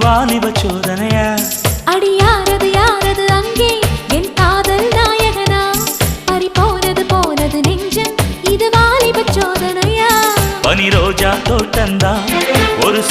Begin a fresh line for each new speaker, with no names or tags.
வாலிப சோதனையா
அடி யாரது யாரது அங்கே என் காதல் நாயகனா பறி போனது போனது நெஞ்சம் இது வாலிப சோதனையா
பனி ரோஜா தோட்டந்தா ஒரு